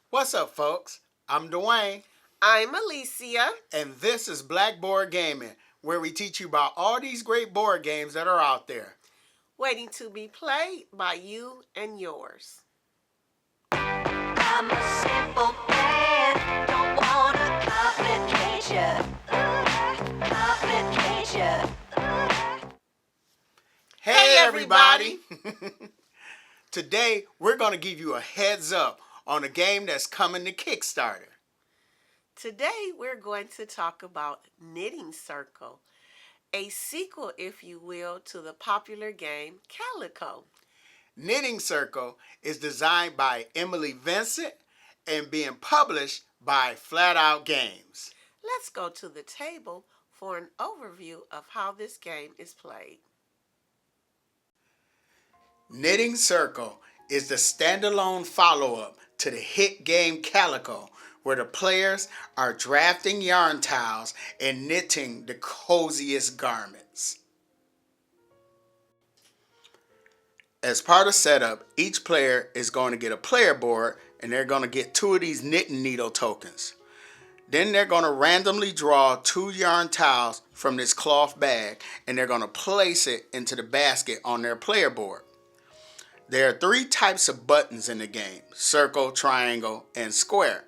What's up, folks? I'm Dwayne, I'm Alicia. and this is Blackboard Gaming, where we teach you about all these great board games that are out there. Waiting to be played by you and yours. I'm a simple man, don't wanna complicate ya. Hey, everybody! Today, we're going to give you a heads up on a game that's coming to Kickstarter. Today we're going to talk about Knitting Circle, a sequel, if you will, to the popular game Calico. Knitting Circle is designed by Emily Vincent and being published by Flat Out Games. Let's go to the table for an overview of how this game is played. Knitting Circle is the standalone follow-up to the hit game Calico, where the players are drafting yarn tiles and knitting the coziest garments. As part of setup, each player is going to get a player board and they're going to get 2 of these knitting needle tokens. Then they're going to randomly draw 2 yarn tiles from this cloth bag and they're going to place it into the basket on their player board. There are 3 types of buttons in the game: circle, triangle, and square.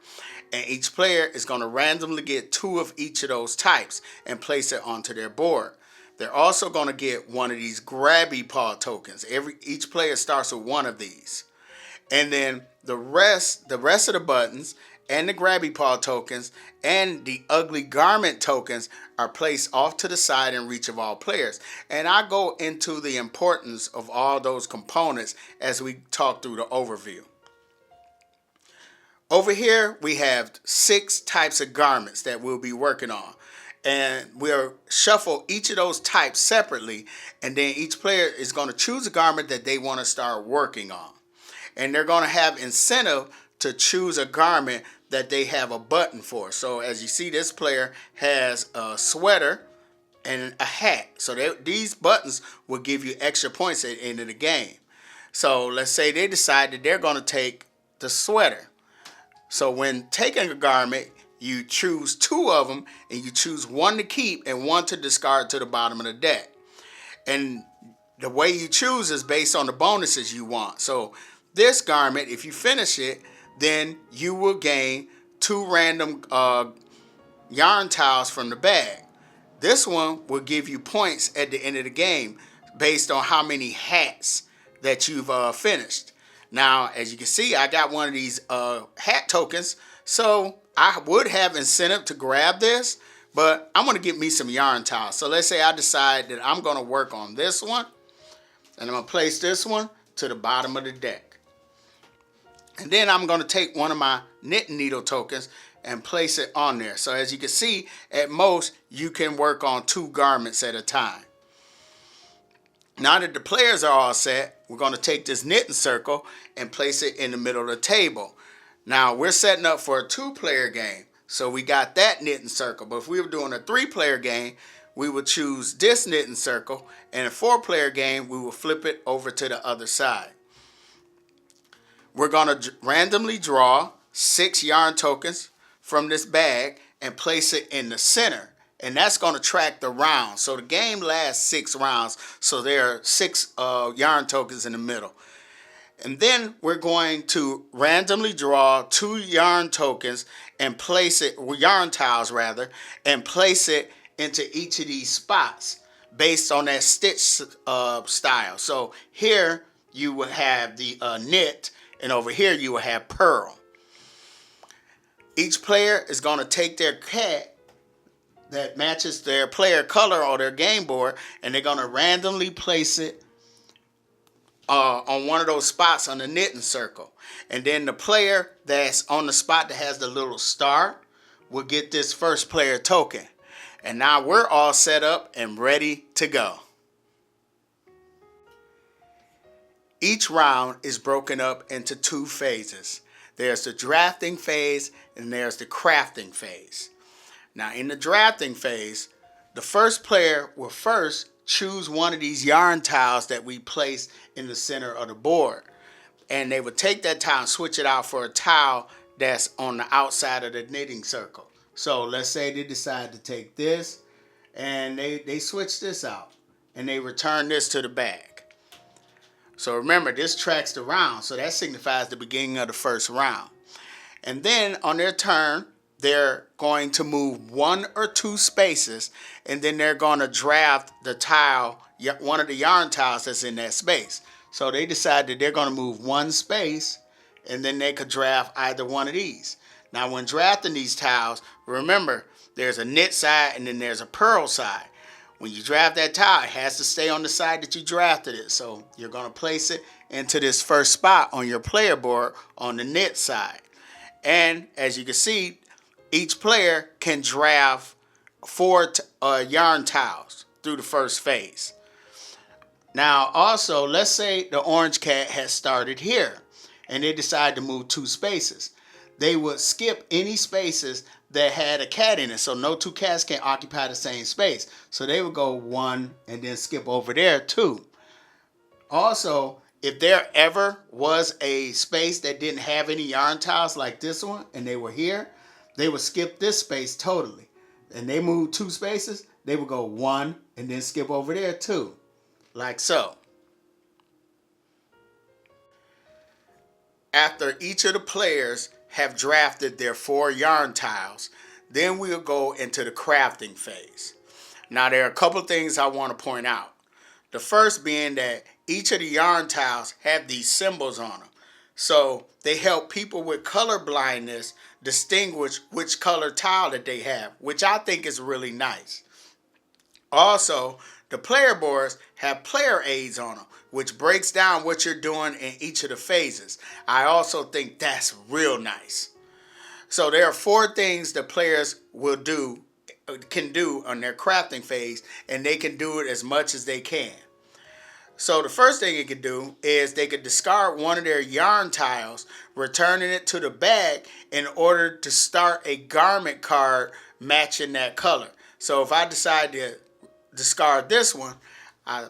And each player is going to randomly get 2 of each of those types and place it onto their board. They're also going to get one of these grabby paw tokens. Each player starts with 1 of these. And then the rest of the buttons and the grabby paw tokens and the ugly garment tokens are placed off to the side in reach of all players. And I go into the importance of all those components as we talk through the overview. Over here we have 6 types of garments that we'll be working on. And we'll shuffle each of those types separately, and then each player is going to choose a garment that they want to start working on. And they're going to have incentive to choose a garment that they have a button for. So as you see, this player has a sweater and a hat. So these buttons will give you extra points at the end of the game. So let's say they decide that they're going to take the sweater. So when taking a garment, you choose 2 of them and you choose 1 to keep and 1 to discard to the bottom of the deck. And the way you choose is based on the bonuses you want. So this garment, if you finish it, then you will gain 2 random yarn tiles from the bag. This one will give you points at the end of the game based on how many hats that you've finished. Now, as you can see, I got one of these hat tokens, so I would have incentive to grab this, but I'm going to get me some yarn tiles. So let's say I decide that I'm going to work on this one, and I'm going to place this one to the bottom of the deck. And then I'm going to take one of my knitting needle tokens and place it on there. So as you can see, at most, you can work on 2 garments at a time. Now that the players are all set, we're going to take this knitting circle and place it in the middle of the table. Now we're setting up for a 2-player game, so we got that knitting circle. But if we were doing a 3-player game, we would choose this knitting circle, and a 4-player game, we will flip it over to the other side. We're going to randomly draw 6 yarn tokens from this bag and place it in the center. And that's going to track the rounds. So the game lasts 6 rounds. So there are 6 yarn tokens in the middle. And then we're going to randomly draw 2 yarn tokens and place it, yarn tiles rather, and place it into each of these spots based on that stitch style. So here you will have the knit, and over here you will have purl. Each player is going to take their cat that matches their player color or their game board, and they're going to randomly place it on one of those spots on the knitting circle. And then the player that's on the spot that has the little star will get this first player token. And now we're all set up and ready to go. Each round is broken up into 2 phases. There's the drafting phase and there's the crafting phase. Now in the drafting phase, the first player will first choose one of these yarn tiles that we place in the center of the board. And they would take that tile and switch it out for a tile that's on the outside of the knitting circle. So let's say they decide to take this and they switch this out and they return this to the bag. So remember, this tracks the round, so that signifies the beginning of the first round. And then on their turn, they're going to move 1 or 2 spaces, and then they're going to draft the tile, one of the yarn tiles that's in that space. So they decide that they're going to move 1 space, and then they could draft either one of these. Now, when drafting these tiles, remember, there's a knit side and then there's a purl side. When you draft that tile, it has to stay on the side that you drafted it. So you're going to place it into this first spot on your player board on the knit side. And as you can see, each player can draft 4 yarn tiles through the first phase. Now, also, let's say the orange cat has started here and they decide to move 2 spaces. They would skip any spaces that had a cat in it, so no 2 cats can occupy the same space. So they would go 1 and then skip over there 2. Also, if there ever was a space that didn't have any yarn tiles like this one and they were here, they would skip this space totally. And they moved 2 spaces, they would go 1 and then skip over there 2, like so. After each of the players have drafted their 4 yarn tiles, then we'll go into the crafting phase. Now, there are a couple things I want to point out. The first being that each of the yarn tiles have these symbols on them. So they help people with color blindness distinguish which color tile that they have, which I think is really nice. Also, the player boards have player aids on them, which breaks down what you're doing in each of the phases. I also think that's real nice. So there are 4 things the players can do on their crafting phase, and they can do it as much as they can. So the first thing they could do is they could discard one of their yarn tiles, returning it to the bag in order to start a garment card matching that color. So if I decide to discard this one, I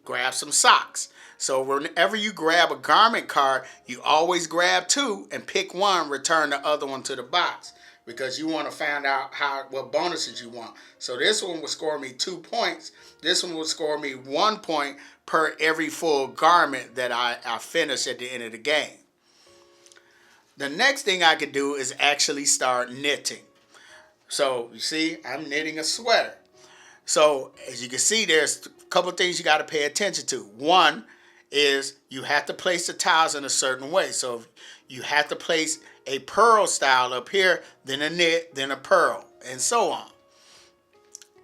grab some socks. So whenever you grab a garment card, you always grab 2 and pick one, return the other one to the box, because you want to find out what bonuses you want. So this one will score me 2 points. This one will score me 1 point per every full garment that I finish at the end of the game. The next thing I could do is actually start knitting. So you see, I'm knitting a sweater. So as you can see, there's a couple things you got to pay attention to. One is you have to place the tiles in a certain way. So you have to place a purl style up here, then a knit, then a purl, and so on.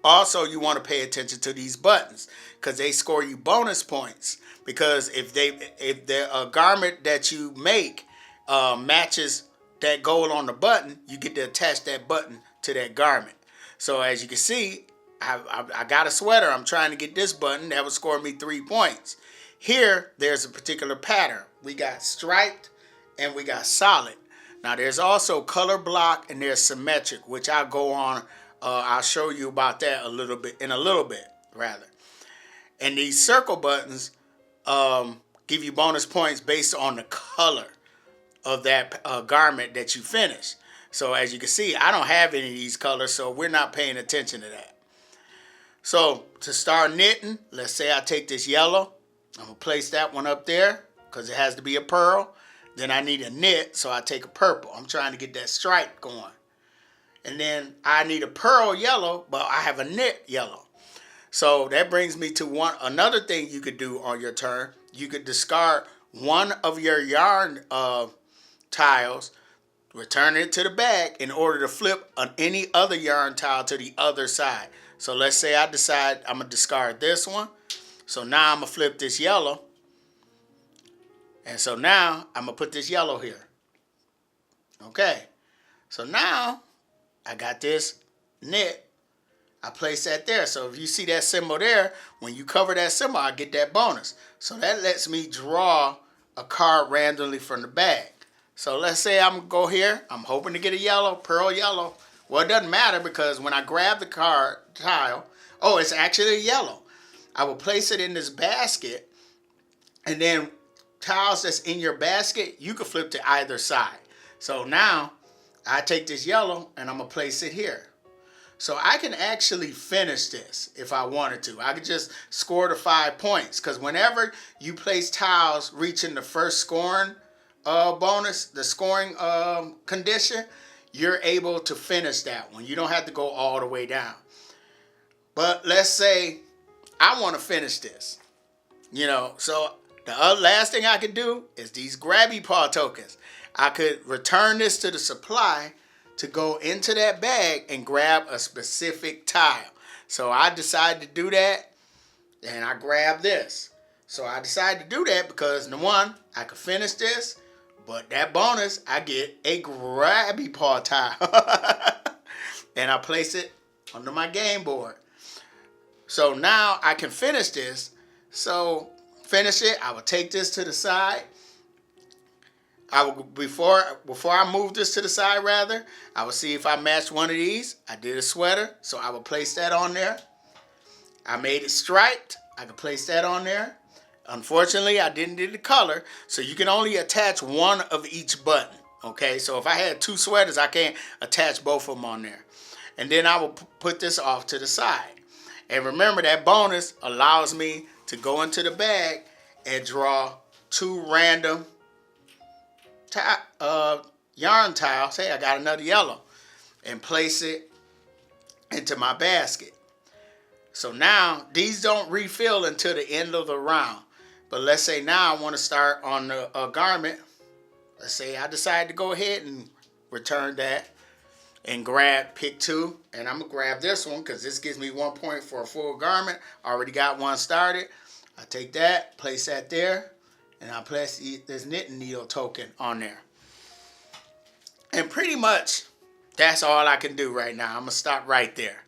Also, you want to pay attention to these buttons because they score you bonus points. Because if the garment that you make matches that goal on the button, you get to attach that button to that garment. So as you can see, I got a sweater. I'm trying to get this button. That would score me 3 points. Here, there's a particular pattern. We got striped and we got solid. Now, there's also color block and there's symmetric, which I'll go on. I'll show you about that in a little bit, rather. And these circle buttons give you bonus points based on the color of that garment that you finish. So as you can see, I don't have any of these colors, so we're not paying attention to that. So to start knitting, let's say I take this yellow. I'm going to place that one up there because it has to be a purl. Then I need a knit, so I take a purple. I'm trying to get that stripe going. And then I need a purl yellow, but I have a knit yellow. So that brings me to another thing you could do on your turn. You could discard one of your yarn tiles, return it to the bag in order to flip any other yarn tile to the other side. So let's say I decide I'm going to discard this one. So now I'm going to flip this yellow. And so now I'm going to put this yellow here. Okay. So now I got this knit. I place that there. So if you see that symbol there, when you cover that symbol, I get that bonus. So that lets me draw a card randomly from the bag. So let's say I'm going to go here. I'm hoping to get a yellow, purl yellow. Well, it doesn't matter because when I grab the card tile, oh, it's actually a yellow. I will place it in this basket, and then tiles that's in your basket, you can flip to either side. So now I take this yellow and I'm going to place it here. So I can actually finish this if I wanted to. I could just score the 5 points, because whenever you place tiles reaching the first scoring bonus, the scoring condition, you're able to finish that one. You don't have to go all the way down. But let's say I want to finish this, so the last thing I could do is these grabby paw tokens. I could return this to the supply to go into that bag and grab a specific tile. So I decided to do that, and I grabbed this. So I decided to do that because, number one, I could finish this, but that bonus, I get a grabby paw tile. And I place it under my game board. So now I can finish this. So finish it, I will take this to the side. I will, before I move this to the side, rather, I will see if I match one of these. I did a sweater, so I will place that on there. I made it striped. I can place that on there. Unfortunately, I didn't do the color, so you can only attach one of each button. Okay, so if I had 2 sweaters, I can't attach both of them on there. And then I will put this off to the side. And remember, that bonus allows me to go into the bag and draw 2 random yarn tiles. Hey, I got another yellow, and place it into my basket. So now these don't refill until the end of the round. But let's say now I want to start on the garment. Let's say I decide to go ahead and return that and pick 2, and I'm gonna grab this one because this gives me 1 point for a full garment. I already got one started. I take that, place that there, and I place this knitting needle token on there. And pretty much that's all I can do right now. I'm gonna stop right there.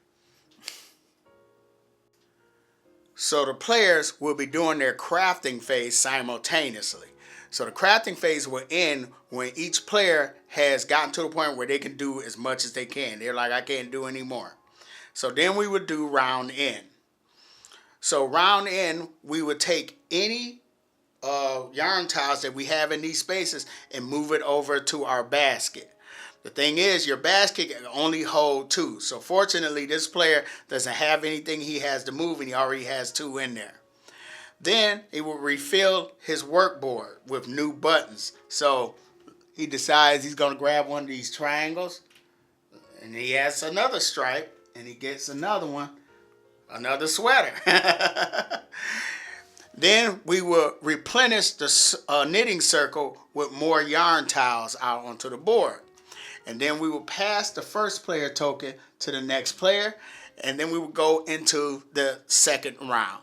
So the players will be doing their crafting phase simultaneously. So the crafting phase will end when each player has gotten to the point where they can do as much as they can. They're like, I can't do any more. So then we would do round end. So round end, we would take any yarn tiles that we have in these spaces and move it over to our basket. The thing is, your basket can only hold 2. So fortunately, this player doesn't have anything he has to move, and he already has 2 in there. Then he will refill his workboard with new buttons. So he decides he's going to grab one of these triangles, and he has another stripe, and he gets another one, another sweater. Then we will replenish the knitting circle with more yarn tiles out onto the board. And then we will pass the first player token to the next player, and then we will go into the second round.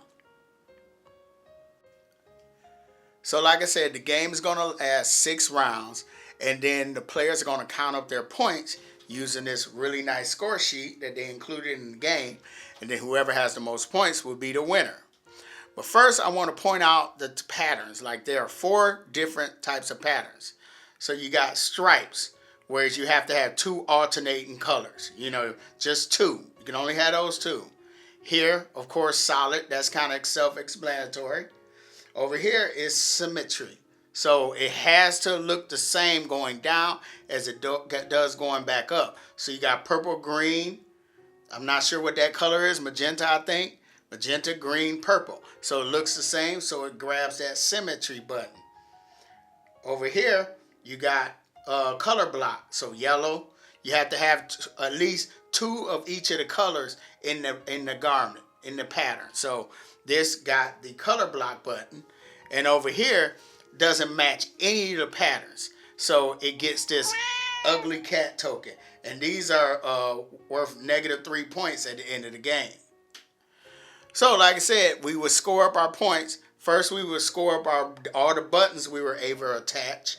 So like I said, the game is going to last 6 rounds, and then the players are going to count up their points using this really nice score sheet that they included in the game, and then whoever has the most points will be the winner. But first, I want to point out the patterns. Like, there are 4 different types of patterns. So you got stripes, whereas you have to have 2 alternating colors. Just 2. You can only have those 2. Here, of course, solid. That's kind of self-explanatory. Over here is symmetry. So it has to look the same going down as it does going back up. So you got purple, green. I'm not sure what that color is. Magenta, I think. Magenta, green, purple. So it looks the same, so it grabs that symmetry button. Over here, you got color block. So yellow, you have to have at least 2 of each of the colors in the garment, in the pattern. So this got the color block button, and over here doesn't match any of the patterns. So it gets this ugly cat token. And these are worth -3 points at the end of the game. So like I said, we would score up our points. First, we would score up all the buttons we were able to attach.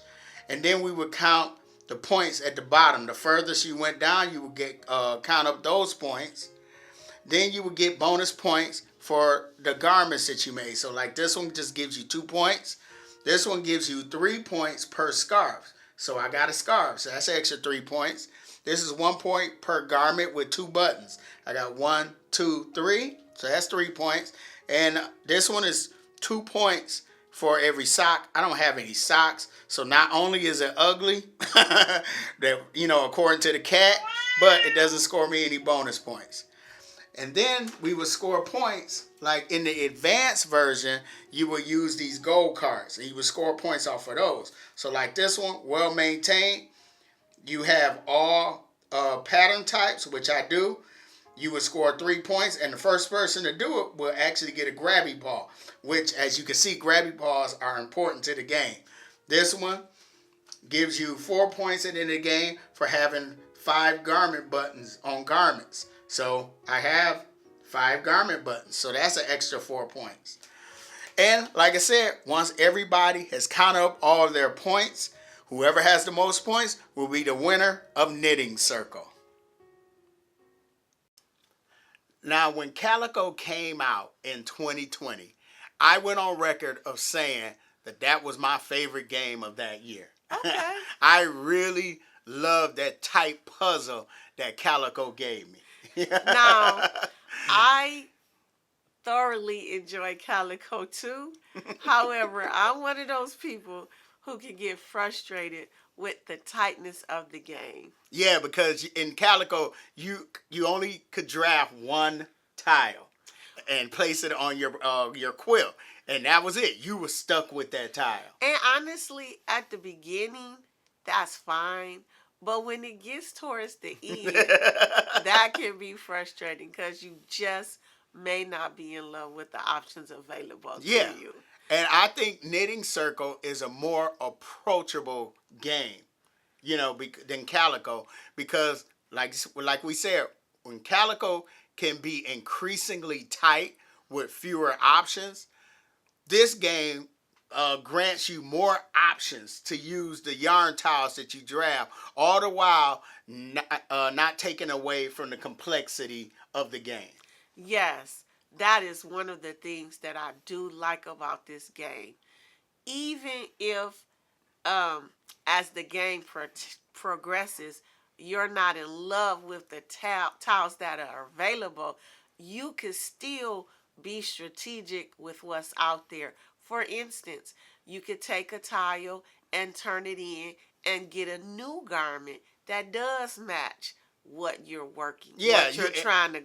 And then we would count the points at the bottom. The furthest you went down, you would get count up those points. Then you would get bonus points for the garments that you made. So like this one just gives you 2 points. This one gives you 3 points per scarf. So I got a scarf, so that's an extra 3 points. This is 1 point per garment with 2 buttons. I got 1, 2, 3. So that's 3 points. And this one is 2 points for every sock. I don't have any socks, so not only is it ugly, that according to the cat, but it doesn't score me any bonus points. And then we would score points like in the advanced version. You would use these gold cards, and you would score points off of those. So like this one, well maintained. You have all pattern types, which I do. You would score 3 points, and the first person to do it will actually get a grabby ball, which, as you can see, grabby balls are important to the game. This one gives you 4 points at the end of the game for having 5 garment buttons on garments. So I have 5 garment buttons, so that's an extra 4 points. And like I said, once everybody has counted up all of their points, whoever has the most points will be the winner of Knitting Circle. Now, when Calico came out in 2020, I went on record of saying that was my favorite game of that year. Okay. I really loved that tight puzzle that Calico gave me. Now, I thoroughly enjoy Calico too. However, I'm one of those people who can get frustrated with the tightness of the game. Yeah, because in Calico, you only could draft one tile and place it on your quilt, and that was it. You were stuck with that tile. And honestly, at the beginning, that's fine. But when it gets towards the end, that can be frustrating because you just may not be in love with the options available to you. And I think Knitting Circle is a more approachable game, than Calico, because like we said, when Calico can be increasingly tight with fewer options, this game grants you more options to use the yarn tiles that you draft, all the while not taking away from the complexity of the game. Yes, that is one of the things that I do like about this game. Even if, as the game progresses, you're not in love with the tiles that are available, you can still be strategic with what's out there. For instance, you could take a tile and turn it in and get a new garment that does match what you're working, what you're trying to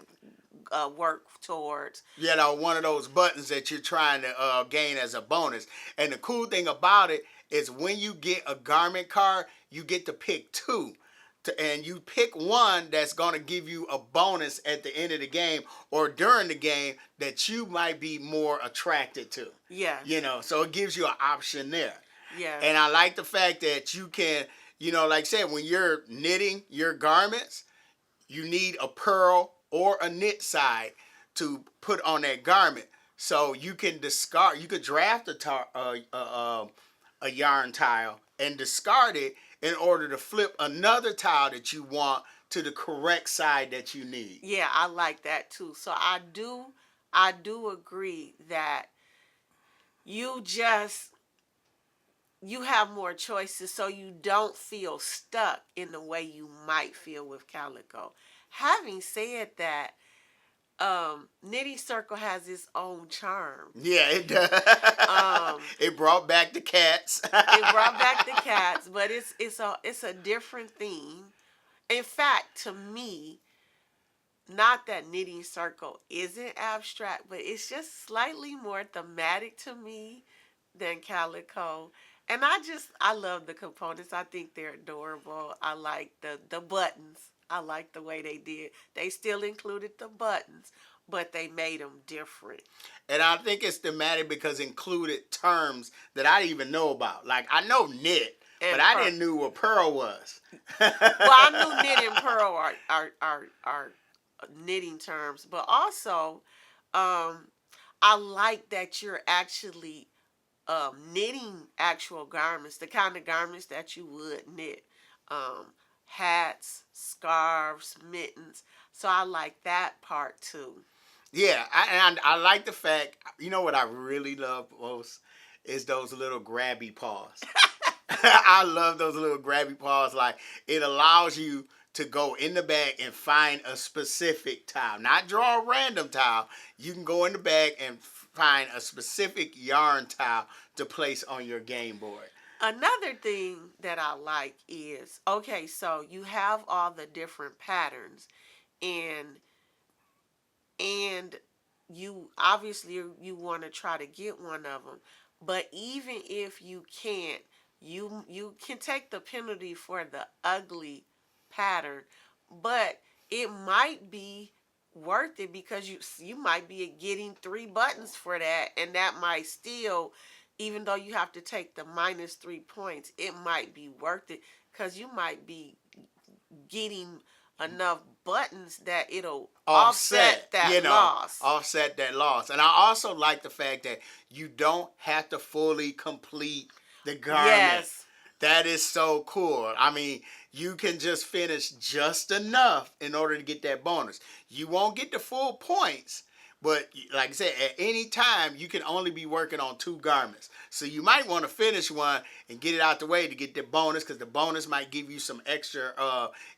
work towards. One of those buttons that you're trying to gain as a bonus. And the cool thing about it is when you get a garment card, you get to pick 2. And you pick one that's going to give you a bonus at the end of the game or during the game that you might be more attracted to. Yeah. So it gives you an option there. Yeah. And I like the fact that you can, like I said, when you're knitting your garments, you need a purl or a knit side to put on that garment. So you can discard, you could draft a yarn tile and discard it in order to flip another tile that you want to the correct side that you need. Yeah, I like that too. So I do agree that you have more choices, so you don't feel stuck in the way you might feel with Calico. Having said that, Knitting Circle has its own charm. Yeah, it does. It brought back the cats. It brought back the cats, but it's a different theme. In fact, to me, not that Knitting Circle isn't abstract, but it's just slightly more thematic to me than Calico. And I love the components. I think they're adorable. I like the buttons. I like the way they did. They still included the buttons, but they made them different. And I think it's thematic because it included terms that I didn't even know about. Like, I know knit, but I didn't know what purl was. Well, I knew knit and purl are knitting terms, but also I like that you're actually knitting actual garments, the kind of garments that you would knit. Hats, scarves, mittens. So I like that part too. Yeah, I like the fact, what I really love most is those little grabby paws. I love those little grabby paws. Like, it allows you to go in the bag and find a specific tile. Not draw a random tile. You can go in the bag and find a specific yarn tile to place on your game board. Another thing that I like is, okay, so you have all the different patterns, and and you obviously you want to try to get one of them, but even if you can't, you can take the penalty for the ugly pattern, but it might be worth it because you might be getting 3 buttons for that, and that might still, even though you have to take the -3 points, it might be worth it because you might be getting enough buttons that it'll offset that loss. Offset that loss. And I also like the fact that you don't have to fully complete the garment. Yes. That is so cool. I mean, you can just finish just enough in order to get that bonus. You won't get the full points, but like I said, at any time, you can only be working on 2 garments. So you might want to finish one and get it out the way to get the bonus, because the bonus might give you some extra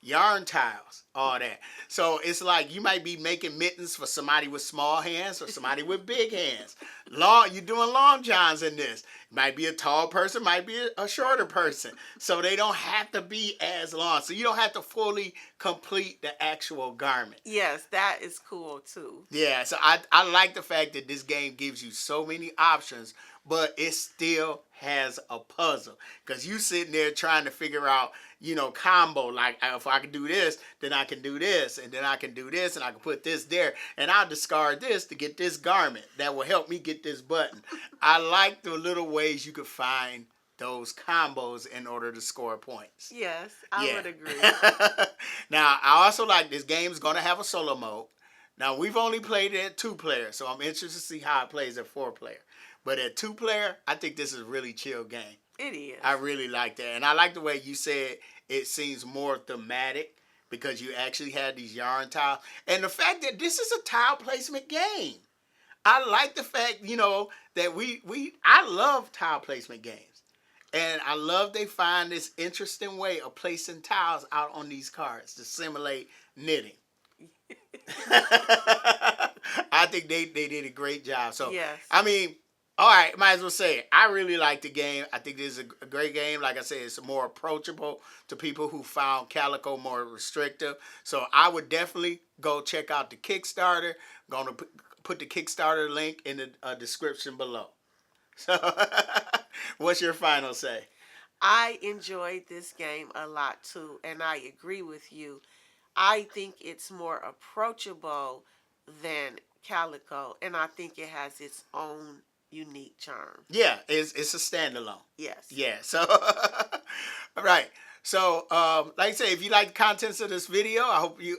yarn tiles, all that. So it's like you might be making mittens for somebody with small hands or somebody with big hands. You're doing long johns in this. Might be a tall person, might be a shorter person. So they don't have to be as long. So you don't have to fully complete the actual garment. Yes, that is cool too. Yeah, so I like the fact that this game gives you so many options, but it still has a puzzle. Because you sitting there trying to figure out, combo. Like, if I can do this, then I can do this. And then I can do this, and I can put this there. And I'll discard this to get this garment that will help me get this button. I like the little ways you could find those combos in order to score points. Yes, I would agree. Now, I also like this game is going to have a solo mode. Now, we've only played it at 2-player, so I'm interested to see how it plays at 4-player. But at 2-player, I think this is a really chill game. It is. I really like that. And I like the way you said it seems more thematic because you actually had these yarn tiles. And the fact that this is a tile placement game. I like the fact, that I love tile placement games. And I love they find this interesting way of placing tiles out on these cards to simulate knitting. I think they did a great job. So, yes. I mean, all right, might as well say it. I really like the game. I think this is a great game. Like I said, it's more approachable to people who found Calico more restrictive. So I would definitely go check out the Kickstarter. I'm going to put the Kickstarter link in the description below. So what's your final say? I enjoyed this game a lot too, and I agree with you. I think it's more approachable than Calico, and I think it has its own unique charm. Yeah, it's a standalone. Yes. Yeah, so, all right. So, like I say, if you like the contents of this video, I hope you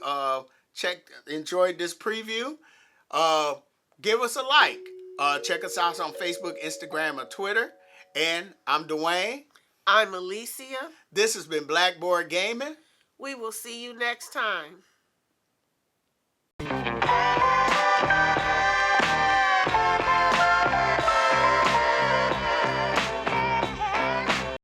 enjoyed this preview. Give us a like. Check us out on Facebook, Instagram, or Twitter. And I'm Dwayne. I'm Alicia. This has been Blackboard Gaming. We will see you next time.